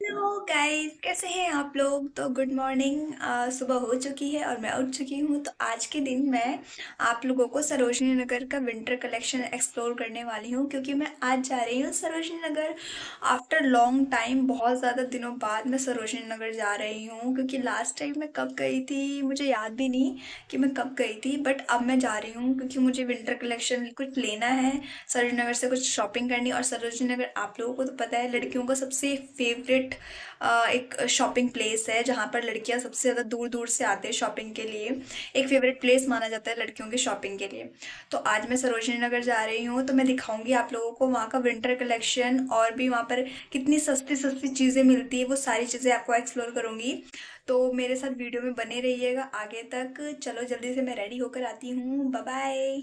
Hello guys, कैसे हैं आप लोग। तो गुड मॉर्निंग। सुबह हो चुकी है और मैं उठ चुकी हूँ। तो आज के दिन मैं आप लोगों को सरोजनी नगर का विंटर कलेक्शन एक्सप्लोर करने वाली हूँ, क्योंकि मैं आज जा रही हूँ Sarojini Nagar. After long time, बहुत ज़्यादा दिनों बाद मैं सरोजनी नगर जा रही हूँ, क्योंकि लास्ट टाइम मैं कब गई थी मुझे याद भी नहीं कि मैं कब गई थी। बट अब मैं जा रही हूँ क्योंकि मुझे विंटर कलेक्शन कुछ लेना है, सरोजनी नगर से कुछ शॉपिंग करनी। और सरोजनी नगर आप लोगों को तो पता है, लड़कियों का सबसे फेवरेट एक शॉपिंग प्लेस है, जहाँ पर लड़कियाँ सबसे ज़्यादा दूर दूर से आते हैं शॉपिंग के लिए। एक फेवरेट प्लेस माना जाता है लड़कियों की शॉपिंग के लिए। तो आज मैं सरोजनी नगर जा रही हूँ, तो मैं दिखाऊंगी आप लोगों को वहाँ का विंटर कलेक्शन, और भी वहाँ पर कितनी सस्ती सस्ती चीज़ें मिलती है, वो सारी चीज़ें आपको एक्सप्लोर करूँगी। तो मेरे साथ वीडियो में बने रहिएगा आगे तक। चलो जल्दी से मैं रेडी होकर आती हूँ। Bye bye.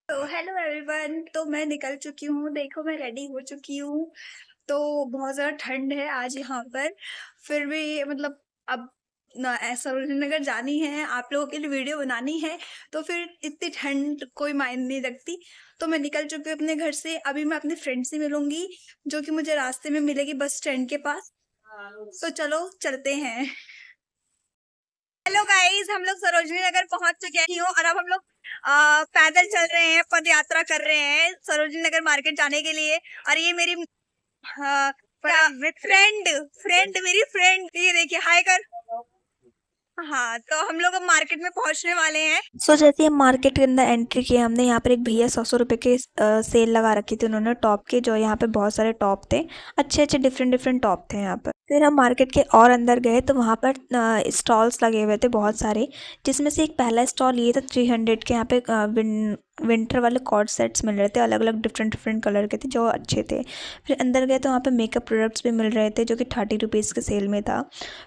तो हेलो एवरीवन, तो मैं निकल चुकी हूँ। देखो मैं रेडी हो चुकी हूँ। तो बहुत ज़्यादा ठंड है आज यहाँ पर। फिर भी मतलब अब ना ऐसा नगर जानी है, आप लोगों के लिए वीडियो बनानी है, तो फिर इतनी ठंड कोई मायने नहीं रखती। तो मैं निकल चुकी हूँ अपने घर से। अभी मैं अपने फ्रेंड से मिलूंगी, जो कि मुझे रास्ते में मिलेगी बस स्टैंड के पास। तो चलो चलते हैं। हेलो गाइस, हम लोग सरोजनी नगर पहुंच चुके हैं और अब हम लोग पैदल चल रहे हैं, पद यात्रा कर रहे हैं सरोजनी नगर मार्केट जाने के लिए। और ये मेरी फ्रेंड फ्रेंड मेरी फ्रेंड, ये देखिए हाय कर। हाँ, तो हम लोग अब मार्केट में पहुंचने वाले हैं। जैसे हम मार्केट के अंदर एंट्री किए, हमने यहाँ पर एक भैया 100 रुपए के सेल लगा रखी थी उन्होंने टॉप के, जो यहाँ पे बहुत सारे टॉप थे, अच्छे अच्छे डिफरेंट डिफरेंट टॉप थे यहाँ पर। फिर हम मार्केट के और अंदर गए तो वहाँ पर स्टॉल्स लगे हुए थे बहुत सारे, जिसमें से एक पहला स्टॉल ये था 300 के। यहाँ पे विंटर वाले कॉर्ड सेट्स मिल रहे थे, अलग अलग डिफरेंट डिफरेंट कलर के थे जो अच्छे थे। फिर अंदर गए तो वहाँ पे मेकअप प्रोडक्ट्स भी मिल रहे थे, जो कि 30 रुपीज़ के सेल में था।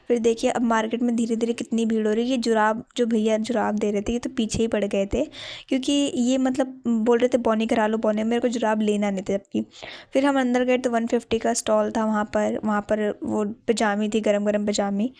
फिर देखिए अब मार्केट में धीरे धीरे कितनी भीड़ हो रही है। ये जुराब, जो भैया जुराब दे रहे थे, ये तो पीछे ही पड़ गए थे, क्योंकि ये मतलब बोल रहे थे बॉनी करा लो बॉनी, मेरे को जुराब लेना नहीं था जबकि। फिर हम अंदर गए तो 150 का स्टॉल था वहाँ पर वो पजामी थी, गरम गरम पजामी।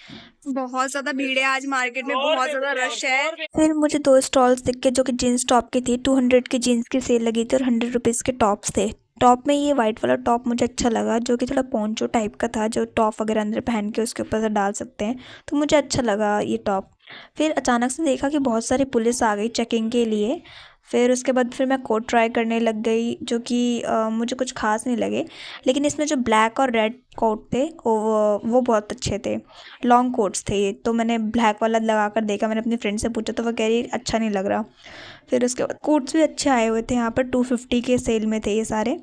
बहुत ज़्यादा भीड़ है आज मार्केट में, बहुत ज़्यादा रश है। फिर मुझे दो स्टॉल्स दिख के, जो कि जीन्स टॉप की थी। 200 की जीन्स की सेल लगी थी और 100 रुपीज़ के टॉप्स थे। टॉप में ये वाइट वाला टॉप मुझे अच्छा लगा, जो कि थोड़ा पोंचो टाइप का था, जो टॉप वगैरह अंदर पहन के उसके ऊपर से डाल सकते हैं, तो मुझे अच्छा लगा ये टॉप। फिर अचानक से देखा कि बहुत सारी पुलिस आ गई चेकिंग के लिए। फिर उसके बाद फिर मैं कोट ट्राई करने लग गई, जो कि मुझे कुछ खास नहीं लगे, लेकिन इसमें जो ब्लैक और रेड कोट थे वो बहुत अच्छे थे। लॉन्ग कोट्स थे ये, तो मैंने ब्लैक वाला लगा कर देखा। मैंने अपनी फ्रेंड से पूछा तो वो कह रही अच्छा नहीं लग रहा। फिर उसके बाद कोट्स भी अच्छे आए हुए थे, यहाँ पर 250 के सेल में थे ये सारे।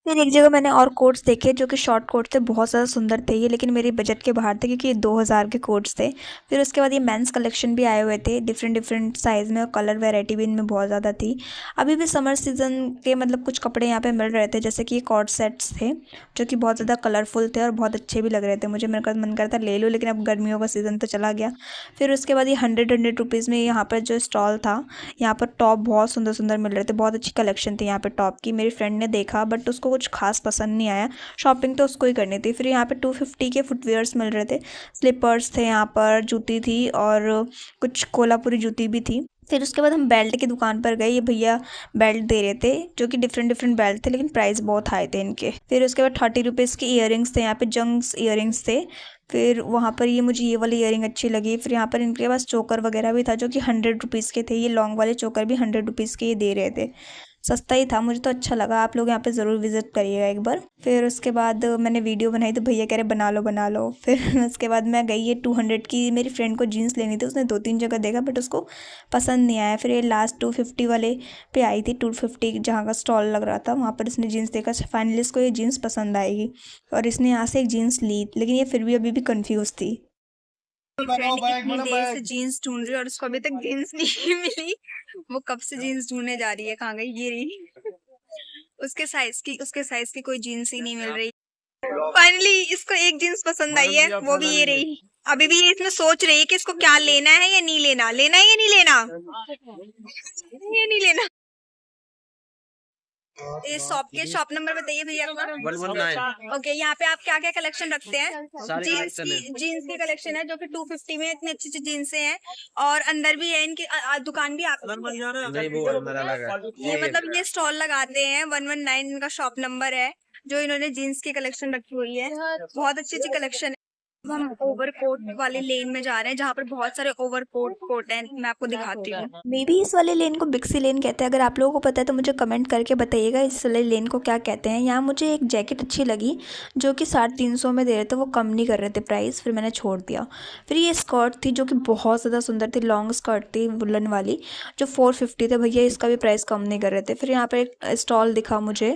फिर एक जगह मैंने और कोट्स देखे, जो कि शॉर्ट कोट थे, बहुत ज़्यादा सुंदर थे ये, लेकिन मेरे बजट के बाहर थे, क्योंकि ये 2000 के कोट्स थे। फिर उसके बाद ये मेंस कलेक्शन भी आए हुए थे डिफरेंट डिफरेंट साइज़ में, और कलर वैरायटी भी इनमें बहुत ज़्यादा थी। अभी भी समर सीजन के मतलब कुछ कपड़े यहाँ पे मिल रहे थे, जैसे कि ये कॉर्ड सेट्स थे, जो कि बहुत ज़्यादा कलरफुल थे और बहुत अच्छे भी लग रहे थे मुझे। मेरे का मन करता ले लूँ, लेकिन अब गर्मियों का सीज़न तो चला गया। फिर उसके बाद ये 100 में यहाँ पर जो स्टॉल था, यहाँ पर टॉप बहुत सुंदर सुंदर मिल रहे थे, बहुत अच्छी कलेक्शन थी यहाँ पे टॉप की। मेरी फ्रेंड ने देखा बट उसको कुछ खास पसंद नहीं आया, शॉपिंग तो उसको ही करनी थी। फिर यहाँ पे 250 के फुटवेयर्स मिल रहे थे, स्लीपर्स थे यहाँ पर, जूती थी और कुछ कोल्हापुरी जूती भी थी। फिर उसके बाद हम बेल्ट की दुकान पर गए। ये भैया बेल्ट दे रहे थे, जो कि डिफरेंट डिफरेंट बेल्ट थे, लेकिन प्राइस बहुत हाई थे इनके। फिर उसके बाद 30 रुपीज़ के ईयरिंग्स थे, यहाँ पे जंक्स ईयरिंग्स थे। फिर वहाँ पर ये मुझे ये वाली ईयरिंग अच्छी लगी। फिर यहाँ पर इनके पास चोकर वगैरह भी था, जो कि 100 रुपीज़ के थे। ये लॉन्ग वाले चोकर भी 100 रुपीज़ के ये दे रहे थे, सस्ता ही था, मुझे तो अच्छा लगा। आप लोग यहाँ पे ज़रूर विज़िट करिएगा एक बार। फिर उसके बाद मैंने वीडियो बनाई तो भैया कह रहे बना लो बना लो। फिर उसके बाद मैं गई, ये 200 की मेरी फ्रेंड को जीन्स लेनी थी, उसने 2-3 जगह देखा बट उसको पसंद नहीं आया। फिर ये लास्ट 250 वाले पे आई थी, 250 जहाँ का स्टॉल लग रहा था, वहाँ पर इसने जीन्स देखा। फाइनली इसको ये जीन्स पसंद आएगी और इसने यहाँ से एक जीन्स ली, लेकिन ये फिर भी अभी भी कन्फ्यूज़ थी। फ्रेंड इतनी देर से जीन्स ढूंढ रही है और उसको अभी तक जीन्स नहीं मिली। वो कब से जीन्स ढूंढने जा रही है, कहाँ गई, ये रही। उसके साइज की कोई जीन्स ही नहीं मिल रही। फाइनली इसको एक जीन्स पसंद आई है, वो भी ये रही। अभी भी ये इसमें सोच रही है कि इसको क्या लेना है या नहीं लेना, लेना है या नहीं लेना, ये नहीं लेना। ये शॉप नंबर बताइए भैया अपना। 119। ओके, यहाँ पे आप क्या क्या कलेक्शन रखते हैं। जीन्स की कलेक्शन है, जो कि 250 में इतनी अच्छी अच्छी जीन्सें हैं, और अंदर भी है इनकी दुकान भी आप नहीं वो हमारा लगा ये मतलब ये स्टॉल लगाते हैं। 119 इनका शॉप नंबर है, जो इन्होंने जीन्स की कलेक्शन रखी हुई है, बहुत अच्छी अच्छी कलेक्शन है। अब हम ओवरकोट वाली लेन में जा रहे हैं जहाँ पर बहुत सारे कोट हैं। मैं आपको दिखाती हूँ। मे बी इस वाले लेन को बिक्सी लेन कहते हैं। अगर आप लोगों को पता है तो मुझे कमेंट करके बताइएगा इस वाले लेन को क्या कहते हैं। यहाँ मुझे एक जैकेट अच्छी लगी जो कि 350 में दे रहे थे, वो कम नहीं कर रहे थे प्राइस, फिर मैंने छोड़ दिया। फिर ये स्कर्ट थी जो कि बहुत ज़्यादा सुंदर थी, लॉन्ग स्कर्ट थी वुलन वाली, जो 450 थे। भैया इसका भी प्राइस कम नहीं कर रहे थे। फिर यहाँ पर एक स्टॉल दिखा मुझे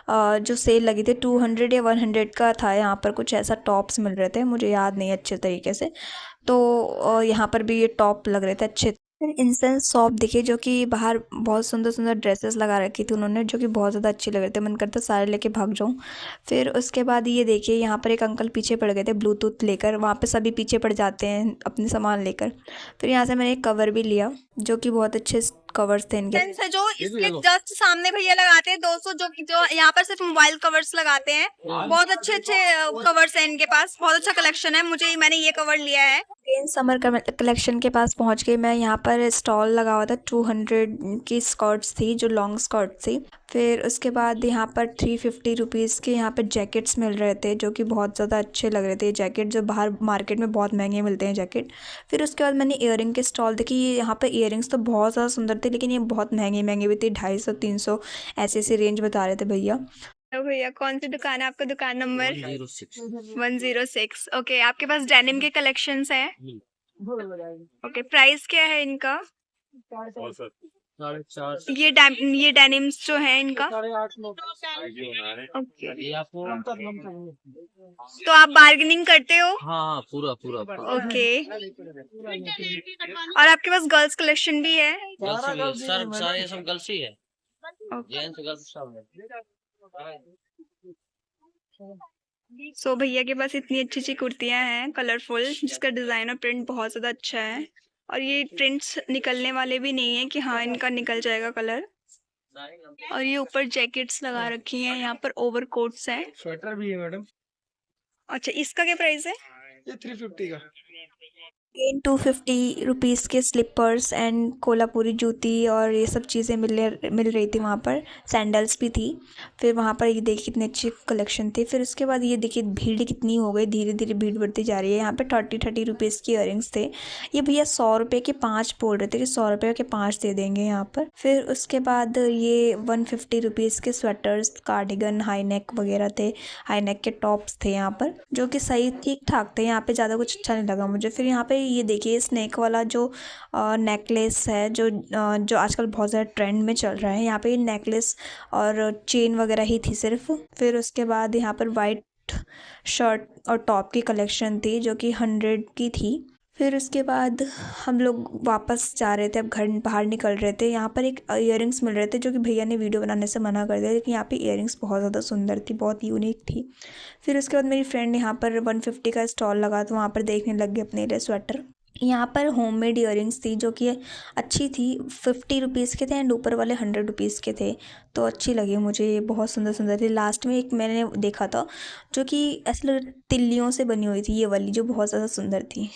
जो सेल लगी थी, 200 या 100 का था। यहाँ पर कुछ ऐसा टॉप्स मिल रहे थे, मुझे याद नहीं अच्छे तरीके से। तो यहाँ पर भी ये टॉप लग रहे थे अच्छे। फिर इंसेंस शॉप दिखी जो कि बाहर बहुत सुंदर सुंदर ड्रेसेस लगा रखी थी उन्होंने, जो कि बहुत ज़्यादा अच्छी लग रहे थे, मन करता सारे लेके भाग जाऊँ। फिर उसके बाद ये देखिए यहाँ पर एक अंकल पीछे पड़ गए थे ब्लूटूथ लेकर, वहाँ पे सभी पीछे पड़ जाते हैं अपने सामान लेकर। फिर यहाँ से मैंने एक कवर भी लिया जो कि बहुत अच्छे कवर्स थे इनके। जो इसके जस्ट सामने भैया लगाते हैं 200, जो यहाँ पर सिर्फ मोबाइल कवर्स लगाते हैं। बहुत अच्छे अच्छे कवर्स हैं इनके पास, बहुत अच्छा कलेक्शन है। मैंने ये कवर लिया है। समर कलेक्शन के पास पहुंच गई मैं। यहाँ पर स्टॉल लगा हुआ था, 200 की स्कर्ट्स थी जो लॉन्ग स्कर्ट थी। फिर उसके बाद यहाँ पर 350 रुपीज़ के यहाँ पर जैकेट्स मिल रहे थे जो कि बहुत ज़्यादा अच्छे लग रहे थे। जैकेट जो बाहर मार्केट में बहुत महंगे मिलते हैं जैकेट। फिर उसके बाद मैंने ईयरिंग के स्टॉल देखी। ये यहाँ पर ईयरिंग्स तो बहुत ज़्यादा सुंदर थे, लेकिन ये बहुत महंगे भी थे, 250-300 ऐसे रेंज बता रहे थे भैया। तो भैया कौन सी दुकान है आपका? दुकान नंबर 106। ओके, आपके पास डेनिम के कलेक्शंस हैं? ओके, प्राइस क्या है इनका? ये डेनिम्स जो है इनका? ओके, तो आप बार्गेनिंग करते हो? हाँ, पूरा। ओके, और आपके पास गर्ल्स कलेक्शन भी है? सर सारे सब गर्ल्स ही है, ओके। जेंट्स गर्ल्स सब है। सो भैया के पास इतनी अच्छी अच्छी कुर्तियां हैं कलरफुल, जिसका डिजाइन और प्रिंट बहुत ज्यादा अच्छा है। और ये प्रिंट्स निकलने वाले भी नहीं है कि हाँ इनका निकल जाएगा कलर। और ये ऊपर जैकेट्स लगा रखी हैं, यहाँ पर ओवरकोट्स हैं। स्वेटर भी है मैडम। अच्छा, इसका क्या प्राइस है? ये 350 का। 250 रुपीज़ के स्लीपर्स एंड कोल्हापुरी जूती और ये सब चीज़ें मिल रही थी वहाँ पर। सैंडल्स भी थी। फिर वहाँ पर ये देखिए कितनी अच्छी कलेक्शन थी। फिर उसके बाद ये देखिए भीड़ कितनी हो गई, धीरे धीरे भीड़ बढ़ती जा रही है। यहाँ पे 30 रुपीज़ की ईयरिंग्स थे। ये भैया 100 रुपये के 5 बोल रहे थे कि 100 रुपये के 5 दे देंगे यहाँ पर। फिर उसके बाद ये 150 रुपीज़ के स्वेटर्स, कार्डिगन, हाई नेक वगैरह थे। हाई नेक के टॉप्स थे यहाँ पर, जो कि सही ठीक ठाक थे। यहाँ पे ज़्यादा कुछ अच्छा नहीं लगा मुझे। फिर यहाँ पे ये देखिए स्नेक वाला जो नेकलेस है, जो आजकल बहुत ज़्यादा ट्रेंड में चल रहा है। यहाँ पे नेकलेस और चेन वगैरह ही थी सिर्फ। फिर उसके बाद यहाँ पर वाइट शर्ट और टॉप की कलेक्शन थी जो कि 100 की थी। फिर उसके बाद हम लोग वापस जा रहे थे, अब घर बाहर निकल रहे थे। यहाँ पर एक ईयरिंग्स मिल रहे थे जो कि भैया ने वीडियो बनाने से मना कर दिया, लेकिन यहाँ पे ईयरिंग्स बहुत ज़्यादा सुंदर थी, बहुत यूनिक थी। फिर उसके बाद मेरी फ्रेंड यहाँ पर 150 का स्टॉल लगा तो वहाँ पर देखने लग गई अपने लिए स्वेटर। यहाँ पर होममेड ईयरिंग्स थी जो कि अच्छी थी, 50 रुपीज़ के थे एंड ऊपर वाले 100 रुपीज़ के थे। तो अच्छी लगी मुझे, ये बहुत सुंदर सुंदर थी। लास्ट में एक मैंने देखा था जो कि ऐसे लग तिल्लियों से बनी हुई थी, ये वाली जो बहुत ज़्यादा सुंदर थी।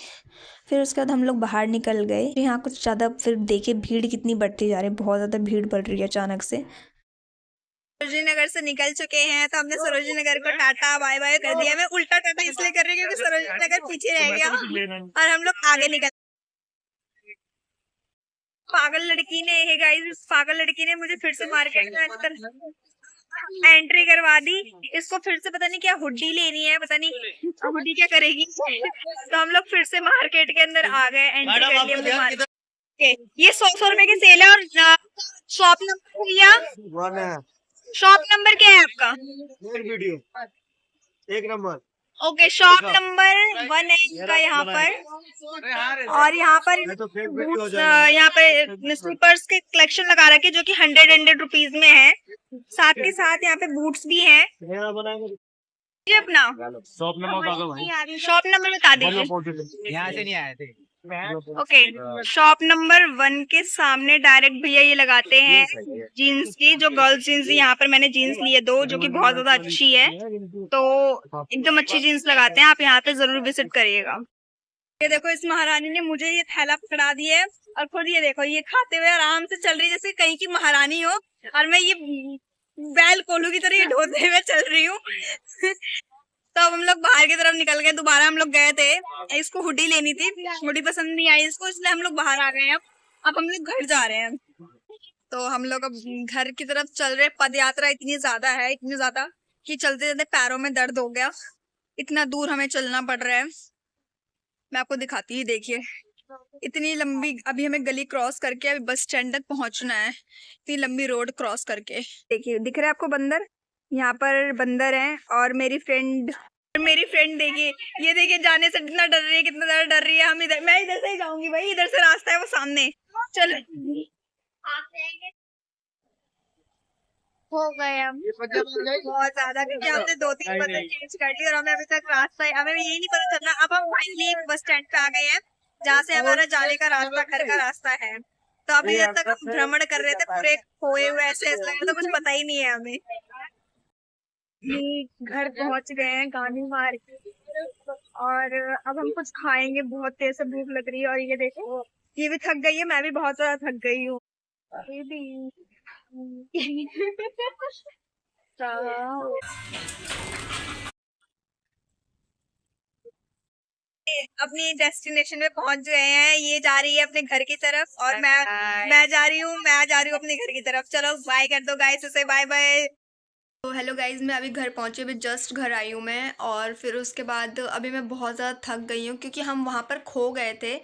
फिर उसके बाद हम लोग बाहर निकल गए। यहाँ कुछ ज़्यादा फिर देखे भीड़ कितनी बढ़ती जा रही है, बहुत ज़्यादा भीड़ बढ़ रही है अचानक से। सरोजनी नगर से निकल चुके हैं, तो हमने सरोजनी नगर को टाटा बाय बाय कर दिया। मैं उल्टा टाटा इसलिए कर रही हूँ क्योंकि सरोजनी नगर पीछे रह गया और हम लोग आगे निकल। पागल लड़की ने, हे गाइस, पागल लड़की ने मुझे फिर से मार्केट में अंदर एंट्री करवा दी। इसको फिर से पता नहीं क्या हुड्डी लेनी है, पता नहीं हुड्डी क्या करेगी। तो हम लोग फिर से मार्केट के अंदर आ गए, एंट्री कर ली हमने मार्केट। ये 100 रुपए के सेल है। और शॉप नंबर भैया, शॉप नंबर क्या है आपका? Video 1 number. Okay, shop number 1 है इनका यहाँ पर। और यहाँ पर यहाँ पे स्लीपर्स के कलेक्शन लगा रखे जो कि 100 रुपीज में है। साथ के साथ यहाँ पे बूट्स भी हैं। ये अपना शॉप नंबर शॉप नंबर बता दीजिए। यहाँ से नहीं आए थे। ओके, शॉप नंबर 1 के सामने डायरेक्ट भैया ये लगाते हैं जीन्स की, जो गर्ल्स जीन्स। यहाँ पर मैंने जीन्स ली है 2 जो कि बहुत ज्यादा अच्छी है, तो एकदम अच्छी जीन्स लगाते हैं। आप यहाँ पे जरूर विजिट करिएगा। ये देखो, इस महारानी ने मुझे ये थैला पकड़ा दिया है और खुद ये देखो ये खाते हुए आराम से चल रही है जैसे कहीं की महारानी हो, और मैं ये बैल कोलू की तरह ये ढोते हुए चल रही हूँ। तो अब हम लोग बाहर की तरफ निकल गए, दोबारा हम लोग गए थे, इसको हुडी लेनी थी, हुडी पसंद नहीं आई इसको, इसलिए हम लोग बाहर आ गए हैं। अब हम लोग घर जा रहे हैं। तो हम लोग अब घर की तरफ चल रहे हैं। पद यात्रा इतनी ज्यादा है, इतनी ज्यादा कि चलते चलते पैरों में दर्द हो गया, इतना दूर हमें चलना पड़ रहा है। मैं आपको दिखाती हूँ, देखिए इतनी लंबी, अभी हमें गली क्रॉस करके अभी बस स्टैंड तक पहुंचना है, इतनी लंबी रोड क्रॉस करके। देखिए दिख रहा है आपको बंदर, यहाँ पर बंदर है। और मेरी फ्रेंड देखिए, ये देखिए जाने से कितना डर रही है, कितना ज्यादा डर रही है। हम इधर, मैं इधर से ही जाऊंगी भाई, इधर से रास्ता है वो सामने। चलो हो गए हम बहुत ज्यादा, क्योंकि हमने 2-3 बसें चेंज कर ली और हमें अभी तक रास्ता, हमें यही नहीं पता चल रहा। अब हम फाइनली एक बस स्टैंड पे आ गए हैं जहाँ से हमारा जाने का रास्ता, घर का रास्ता है। तो अभी जब तक हम भ्रमण कर रहे थे पूरे खोए हुए, ऐसे लग रहा था कुछ पता ही नहीं है हमें। घर पहुंच गए हैं गांधी मार्केट, और अब हम कुछ खाएंगे, बहुत तेज से भूख लग रही है। और ये देखो, ये भी थक गई है, मैं भी बहुत ज्यादा थक गई हूँ। ये भी अपनी डेस्टिनेशन में पहुंच गए हैं। ये जा रही है अपने घर की तरफ और मैं जा रही हूँ अपने घर की तरफ। चलो बाय कर दो गाइस, उसे बाय बाय। तो हेलो गाइज, मैं अभी घर पहुंची, अभी जस्ट घर आई हूँ मैं। और फिर उसके बाद अभी मैं बहुत ज़्यादा थक गई हूँ, क्योंकि हम वहाँ पर खो गए थे।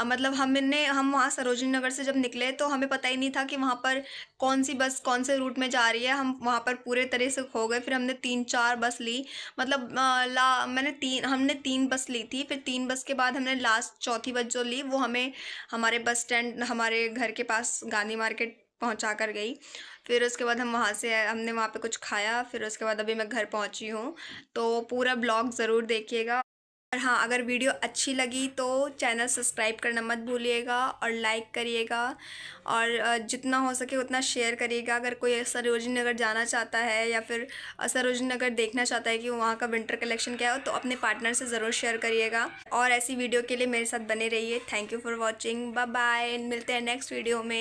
मतलब हम वहाँ सरोजनी नगर से जब निकले तो हमें पता ही नहीं था कि वहाँ पर कौन सी बस कौन से रूट में जा रही है। हम वहाँ पर पूरे तरह से खो गए। फिर हमने 3-4 बस ली, मतलब हमने 3 बस ली थी। फिर 3 बस के बाद हमने लास्ट चौथी बस जो ली वो हमें हमारे बस स्टैंड, हमारे घर के पास गांधी मार्केट पहुंचा कर गई। फिर उसके बाद हमने वहाँ पे कुछ खाया। फिर उसके बाद अभी मैं घर पहुँची हूँ। तो पूरा ब्लॉग ज़रूर देखिएगा। और हाँ, अगर वीडियो अच्छी लगी तो चैनल सब्सक्राइब करना मत भूलिएगा और लाइक करिएगा। और जितना हो सके उतना शेयर करिएगा। अगर कोई सरोजनी नगर जाना चाहता है या फिर सरोजनी नगर देखना चाहता है कि वहाँ का विंटर कलेक्शन क्या हो, तो अपने पार्टनर से ज़रूर शेयर करिएगा। और ऐसी वीडियो के लिए मेरे साथ बने रहिए। Thank you for watching, bye bye, मिलते हैं नेक्स्ट वीडियो में।